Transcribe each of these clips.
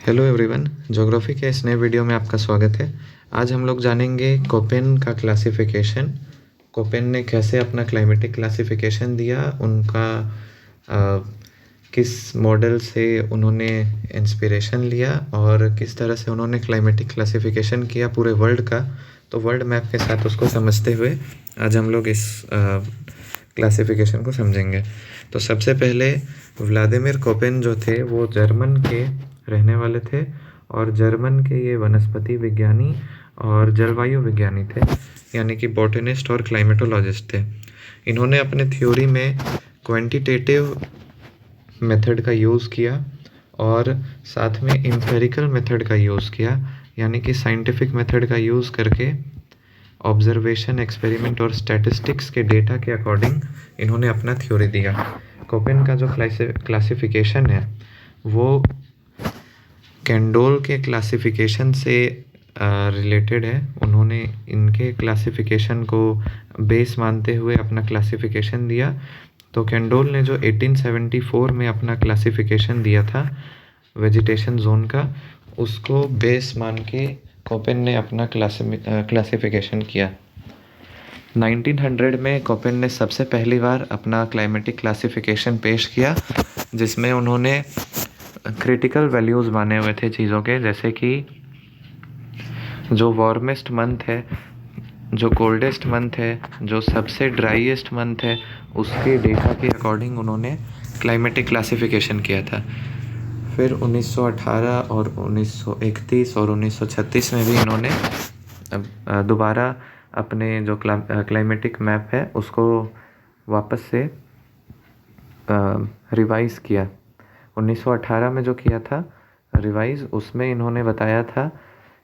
Hello everyone, geography के इस नए वीडियो में आपका स्वागत है। आज हम लोग जानेंगे कोपेन का क्लासिफिकेशन। कोपेन ने कैसे अपना क्लाइमेटिक क्लासिफिकेशन दिया, उनका किस मॉडल से उन्होंने इंस्पिरेशन लिया और किस तरह से उन्होंने क्लाइमेटिक क्लासिफिकेशन किया पूरे वर्ल्ड का। तो वर्ल्ड मैप के साथ उसको समझते हुए आज हम लोग इस क्लासिफिकेशन को समझेंगे। तो सबसे पहले व्लादिमीर कोपेन जो थे वो जर्मन के रहने वाले थे और जर्मन के ये वनस्पति विज्ञानी और जलवायु विज्ञानी थे, यानी कि बॉटनिस्ट और क्लाइमेटोलॉजिस्ट थे। इन्होंने अपने थ्योरी में क्वांटिटेटिव मेथड का यूज़ किया और साथ में एम्पिरिकल मेथड का यूज़ किया, यानी कि साइंटिफिक मेथड का यूज़ करके ऑब्जर्वेशन, एक्सपेरिमेंट और स्टैटिस्टिक्स के डेटा के अकॉर्डिंग इन्होंने अपना थ्योरी दिया। कोपेन का जो क्लासिफिकेशन है वो कैंडोल के क्लासिफिकेशन से रिलेटेड है। उन्होंने इनके क्लासिफिकेशन को बेस मानते हुए अपना क्लासिफिकेशन दिया। तो कैंडोल ने जो 1874 में अपना क्लासिफिकेशन दिया था वेजिटेशन जोन का, उसको बेस मान के कोपेन ने अपना क्लासिफिकेशन किया। 1900 में कोपेन ने सबसे पहली बार अपना क्लाइमेटिक क्लासिफिकेशन पेश किया, जिसमें उन्होंने क्रिटिकल वैल्यूज़ माने हुए थे चीज़ों के, जैसे कि जो वार्मेस्ट मंथ है, जो कोल्डेस्ट मंथ है, जो सबसे ड्राईएस्ट मंथ है, उसके डेटा के अकॉर्डिंग उन्होंने क्लाइमेटिक क्लासिफिकेशन किया था। फिर 1918 और 1931 और 1936 में भी इन्होंने दोबारा अपने जो क्लाइमेटिक मैप है उसको वापस से रिवाइज़ किया। 1918 में जो किया था रिवाइज़, उसमें इन्होंने बताया था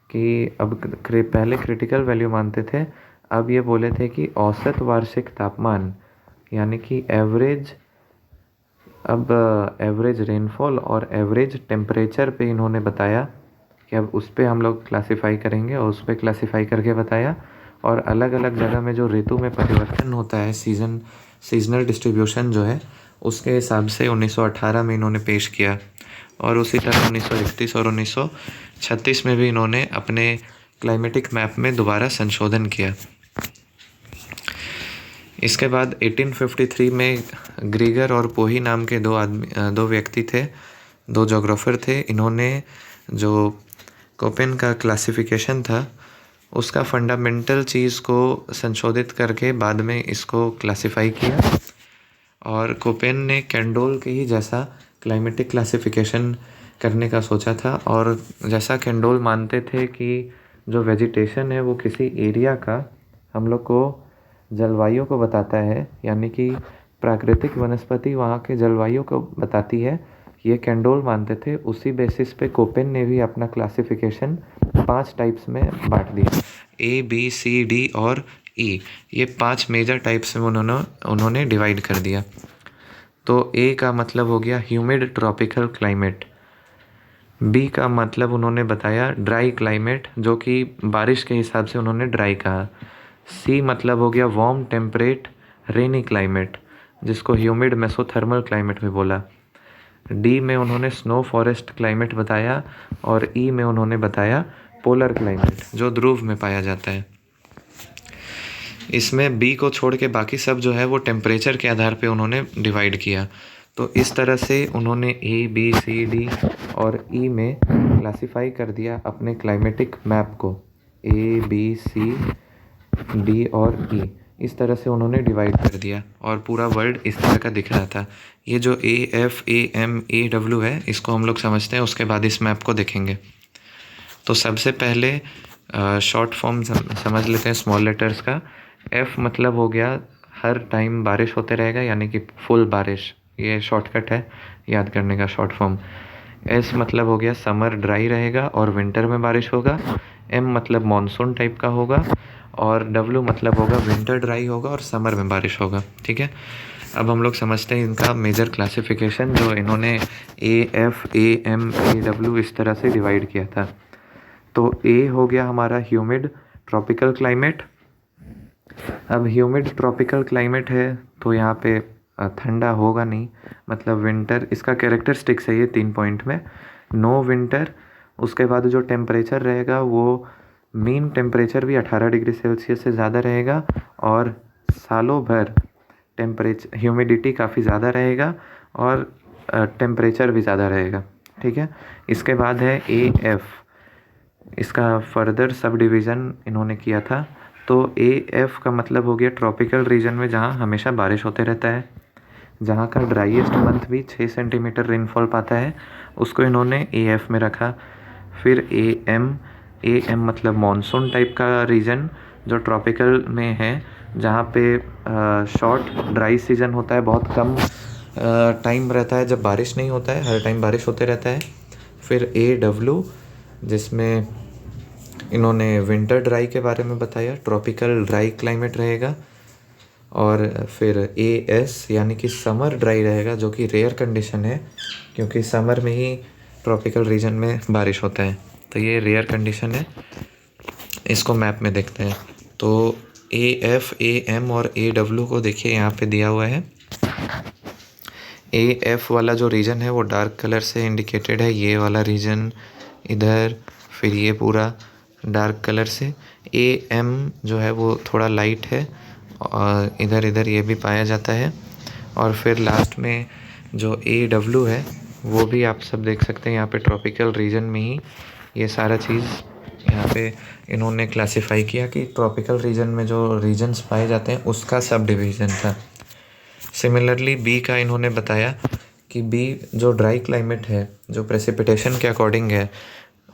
कि अब पहले क्रिटिकल वैल्यू मानते थे, अब ये बोले थे कि औसत वार्षिक तापमान, यानी कि एवरेज, अब एवरेज रेनफॉल और एवरेज टेम्परेचर पे इन्होंने बताया कि अब उस पर हम लोग क्लासिफाई करेंगे और उस पर क्लासिफाई करके बताया। और अलग अलग जगह में जो ऋतु में परिवर्तन होता है, सीजनल डिस्ट्रीब्यूशन जो है, उसके हिसाब से 1918 में इन्होंने पेश किया। और उसी तरह 1931 और 1936 में भी इन्होंने अपने क्लाइमेटिक मैप में दोबारा संशोधन किया। इसके बाद 1853 में ग्रीगर और पोही नाम के दो व्यक्ति थे, दो जोग्राफर थे। इन्होंने जो कोपेन का क्लासिफिकेशन था उसका फंडामेंटल चीज़ को संशोधित करके बाद में इसको क्लासिफाई किया। और कोपेन ने कैंडोल के ही जैसा क्लाइमेटिक क्लासिफिकेशन करने का सोचा था। और जैसा कैंडोल मानते थे कि जो वेजिटेशन है वो किसी एरिया का हम लोग को जलवायु को बताता है, यानी कि प्राकृतिक वनस्पति वहाँ के जलवायु को बताती है, ये कैंडोल मानते थे। उसी बेसिस पे कोपेन ने भी अपना क्लासिफिकेशन 5 टाइप्स में बांट दिया, A, B, C, D और E। ये 5 मेजर टाइप्स में उन्होंने डिवाइड कर दिया। तो A का मतलब हो गया ह्यूमिड ट्रॉपिकल क्लाइमेट। B का मतलब उन्होंने बताया ड्राई क्लाइमेट, जो कि बारिश के हिसाब से उन्होंने ड्राई कहा। C मतलब हो गया वार्म टेम्परेट रेनी क्लाइमेट, जिसको ह्यूमिड मेसोथर्मल क्लाइमेट भी बोला। D में उन्होंने स्नो फॉरेस्ट क्लाइमेट बताया और E में उन्होंने बताया पोलर क्लाइमेट, जो ध्रुव में पाया जाता है। इसमें B को छोड़ के बाकी सब जो है वो टेम्परेचर के आधार पे उन्होंने डिवाइड किया। तो इस तरह से उन्होंने A, B, C, D और E में क्लासिफाई कर दिया अपने क्लाइमेटिक मैप को। A, B, C, D और E, इस तरह से उन्होंने डिवाइड कर दिया और पूरा वर्ल्ड इस तरह का दिख रहा था। ये जो A, F, A, M, A, W है, इसको हम लोग समझते हैं, उसके बाद इस मैप को देखेंगे। तो सबसे पहले शॉर्ट फॉर्म समझ लेते हैं स्मॉल लेटर्स का। F मतलब हो गया हर टाइम बारिश होते रहेगा, यानी कि फुल बारिश, ये शॉर्टकट है याद करने का, शॉर्ट फॉर्म। S मतलब हो गया समर ड्राई रहेगा और विंटर में बारिश होगा। M मतलब मॉनसून टाइप का होगा और W मतलब होगा विंटर ड्राई होगा और समर में बारिश होगा। ठीक है, अब हम लोग समझते हैं इनका मेजर क्लासिफिकेशन जो इन्होंने A, F, A, M, A, W इस तरह से डिवाइड किया था। तो A हो गया हमारा ह्यूमिड ट्रॉपिकल क्लाइमेट। अब ह्यूमिड ट्रॉपिकल क्लाइमेट है तो यहाँ पे ठंडा होगा नहीं, मतलब विंटर, इसका कैरेक्टरिस्टिक्स है ये 3 पॉइंट में। नो विंटर, उसके बाद जो टेम्परेचर रहेगा वो मीन टेम्परेचर भी 18 डिग्री सेल्सियस से ज़्यादा रहेगा और सालों भर टेम्परेचर ह्यूमिडिटी काफ़ी ज़्यादा रहेगा और टेम्परेचर भी ज़्यादा रहेगा। ठीक है, इसके बाद है AF, इसका फर्दर सब डिवीज़न इन्होंने किया था। तो AF का मतलब हो गया ट्रॉपिकल रीजन में जहाँ हमेशा बारिश होते रहता है, जहाँ का ड्राइएस्ट मंथ भी 6 सेंटीमीटर रेनफॉल पाता है, उसको इन्होंने AF में रखा। फिर AM मतलब मॉनसून टाइप का रीजन जो ट्रॉपिकल में है, जहाँ पे शॉर्ट ड्राई सीजन होता है, बहुत कम टाइम रहता है जब बारिश नहीं होता है, हर टाइम बारिश होते रहता है। फिर AW जिसमें इन्होंने विंटर ड्राई के बारे में बताया, ट्रॉपिकल ड्राई क्लाइमेट रहेगा। और फिर AS यानी कि समर ड्राई रहेगा, जो कि रेयर कंडीशन है क्योंकि समर में ही ट्रॉपिकल रीजन में बारिश होता है, तो ये रेयर कंडीशन है। इसको मैप में देखते हैं। तो AF, AM और AW को देखिए यहाँ पे दिया हुआ है। AF वाला जो रीजन है वो डार्क कलर से इंडिकेटेड है, ये वाला रीजन इधर, फिर ये पूरा डार्क कलर से। AM जो है वो थोड़ा लाइट है और इधर इधर ये भी पाया जाता है। और फिर लास्ट में जो AW है वो भी आप सब देख सकते हैं, यहाँ पे ट्रॉपिकल रीजन में ही ये सारा चीज़ यहाँ पे इन्होंने क्लासिफाई किया कि ट्रॉपिकल रीजन में जो रीजन्स पाए जाते हैं उसका सब डिवीज़न था। सिमिलरली B का इन्होंने बताया कि B जो ड्राई क्लाइमेट है, जो प्रेसिपिटेशन के अकॉर्डिंग है,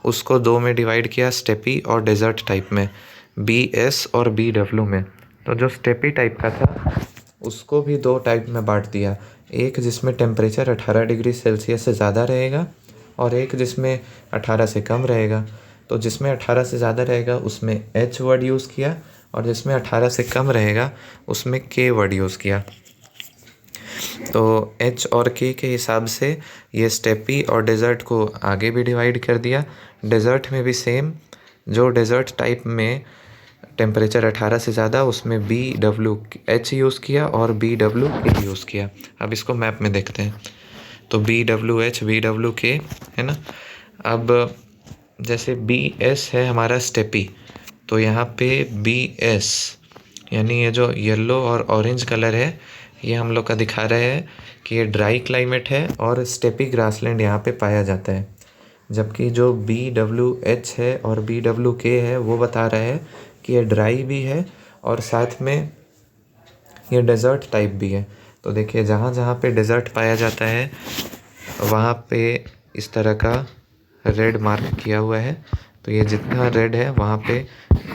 उसको दो में डिवाइड किया, स्टेपी और डेजर्ट टाइप में, BS और BW में। तो जो स्टेपी टाइप का था उसको भी दो टाइप में बांट दिया, एक जिसमें टेम्परेचर 18 डिग्री सेल्सियस से ज़्यादा रहेगा और एक जिसमें 18 से कम रहेगा। तो जिसमें 18 से ज़्यादा रहेगा उसमें H वर्ड यूज़ किया और जिसमें 18 से कम रहेगा उसमें K वर्ड यूज़ किया। तो H और K के हिसाब से ये स्टेपी और डेजर्ट को आगे भी डिवाइड कर दिया। डेजर्ट में भी सेम, जो डेजर्ट टाइप में टेम्परेचर 18 से ज़्यादा उसमें BWH यूज़ किया और BWK यूज़ किया। अब इसको मैप में देखते हैं। तो BWH BWK है ना। अब जैसे BS है हमारा स्टेपी, तो यहाँ पे BS यानी ये जो येलो और ऑरेंज कलर है ये हम लोग का दिखा रहे हैं कि ये ड्राई क्लाइमेट है और स्टेपी ग्रासलैंड यहाँ पे पाया जाता है। जबकि जो BWH है और BWK है वो बता रहा है कि ये ड्राई भी है और साथ में ये डेजर्ट टाइप भी है। तो देखिए जहाँ जहाँ पे डेजर्ट पाया जाता है वहाँ पे इस तरह का रेड मार्क किया हुआ है। तो ये जितना रेड है वहाँ पे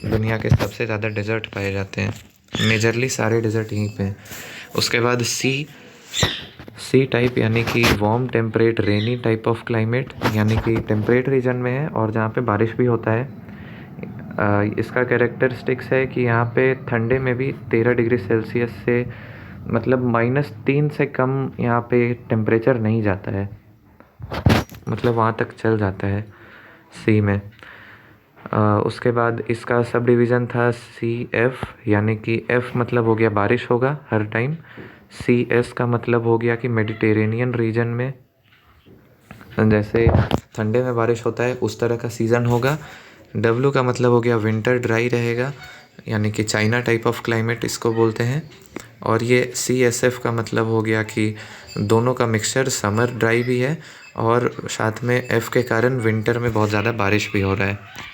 दुनिया के सबसे ज़्यादा डेजर्ट पाए जाते हैं, मेजरली सारे डेजर्ट यहीं पे हैं। उसके बाद सी टाइप यानी कि warm temperate rainy type of climate, यानी कि टेम्परेट रीजन में है और जहाँ पे बारिश भी होता है। इसका कैरेक्टरिस्टिक्स है कि यहाँ पे ठंडे में भी 13 डिग्री सेल्सियस से मतलब -3 से कम यहाँ पे टेम्परेचर नहीं जाता है, मतलब वहाँ तक चल जाता है सी में। उसके बाद इसका सब डिवीज़न था CF, यानी कि F मतलब हो गया बारिश होगा हर टाइम, CS का मतलब हो गया कि मेडिटेरेनियन रीजन में जैसे ठंडे में बारिश होता है उस तरह का सीज़न होगा। W का मतलब हो गया विंटर ड्राई रहेगा, यानी कि चाइना टाइप ऑफ क्लाइमेट इसको बोलते हैं। और ये CSF का मतलब हो गया कि दोनों का मिक्सचर, समर ड्राई भी है और साथ में F के कारण विंटर में बहुत ज़्यादा बारिश भी हो रहा है।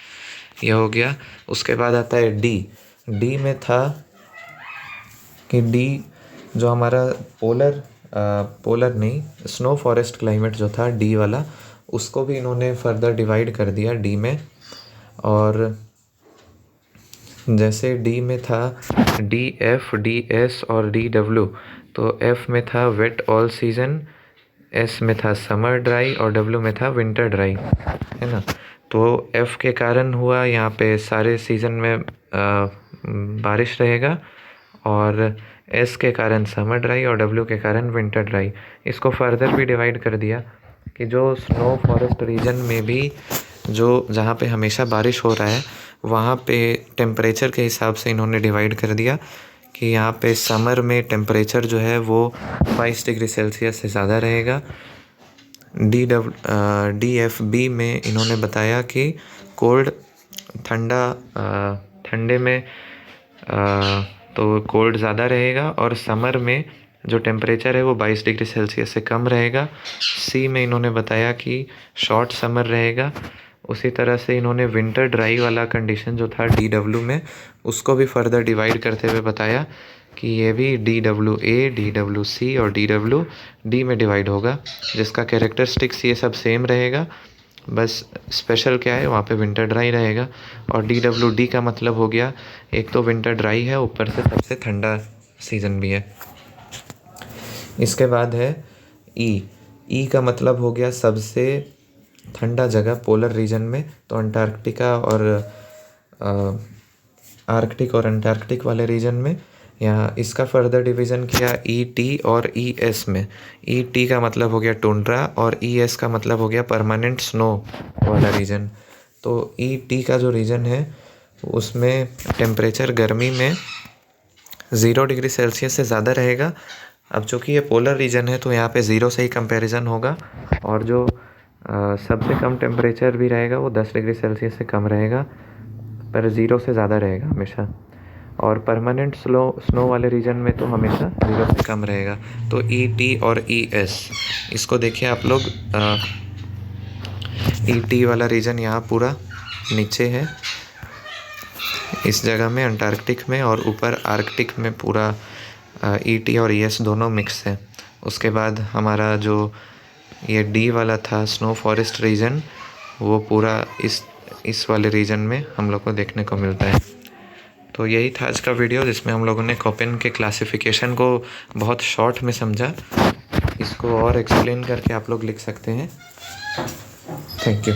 यह हो गया। उसके बाद आता है D में था कि D जो हमारा पोलर नहीं, स्नो फॉरेस्ट क्लाइमेट जो था D वाला, उसको भी इन्होंने फर्दर डिवाइड कर दिया D में। और जैसे D में था DF, DS और DW, तो F में था वेट ऑल सीज़न, S में था समर ड्राई और W में था विंटर ड्राई, है ना। तो F के कारण हुआ यहाँ पे सारे सीज़न में बारिश रहेगा और S के कारण समर ड्राई और W के कारण विंटर ड्राई। इसको फर्दर भी डिवाइड कर दिया कि जो स्नो फॉरेस्ट रीजन में भी जो जहाँ पे हमेशा बारिश हो रहा है वहाँ पे टेम्परेचर के हिसाब से इन्होंने डिवाइड कर दिया कि यहाँ पे समर में टेम्परेचर जो है वो 22 डिग्री सेल्सियस से ज़्यादा रहेगा, DFB में इन्होंने बताया कि कोल्ड ठंडे में तो कोल्ड ज़्यादा रहेगा और समर में जो टेम्परेचर है वो 22 डिग्री सेल्सियस से कम रहेगा। सी में इन्होंने बताया कि शॉर्ट समर रहेगा। उसी तरह से इन्होंने विंटर ड्राई वाला कंडीशन जो था DW में, उसको भी फर्दर डिवाइड करते हुए बताया कि ये भी DWA, DWC और DWD में डिवाइड होगा, जिसका कैरेक्टरिस्टिक्स ये सब सेम रहेगा। बस स्पेशल क्या है, वहाँ पे विंटर ड्राई रहेगा। और DWD का मतलब हो गया, एक तो विंटर ड्राई है, ऊपर से सबसे ठंडा सीज़न भी है। इसके बाद है ई का मतलब हो गया सबसे ठंडा जगह पोलर रीजन में, तो अंटार्कटिका और आर्कटिक और अंटार्कटिक वाले रीजन में। यहाँ इसका फर्दर डिवीज़न किया ET और ES में। ET का मतलब हो गया टुंड्रा और ES का मतलब हो गया परमानेंट स्नो वाला रीजन। तो ET का जो रीजन है उसमें टेम्परेचर गर्मी में 0 डिग्री सेल्सियस से ज़्यादा रहेगा। अब चूँकि ये पोलर रीजन है तो यहाँ पे 0 से ही कंपैरिजन होगा, और जो सबसे कम टेम्परेचर भी रहेगा वो 10 डिग्री सेल्सियस से कम रहेगा, पर 0 से ज़्यादा रहेगा हमेशा। और परमानेंट स्नो वाले रीजन में तो हमेशा 0 से कम रहेगा। तो ET और ES, इसको देखिए आप लोग। ET वाला रीजन यहाँ पूरा नीचे है इस जगह में अंटार्कटिक में, और ऊपर आर्कटिक में पूरा ET और ES दोनों मिक्स है। उसके बाद हमारा जो ये D वाला था स्नो फॉरेस्ट रीजन, वो पूरा इस वाले रीजन में हम लोग को देखने को मिलता है। तो यही था आज का वीडियो, जिसमें हम लोगों ने कोपेन के क्लासिफिकेशन को बहुत शॉर्ट में समझा। इसको और एक्सप्लेन करके आप लोग लिख सकते हैं। Thank you.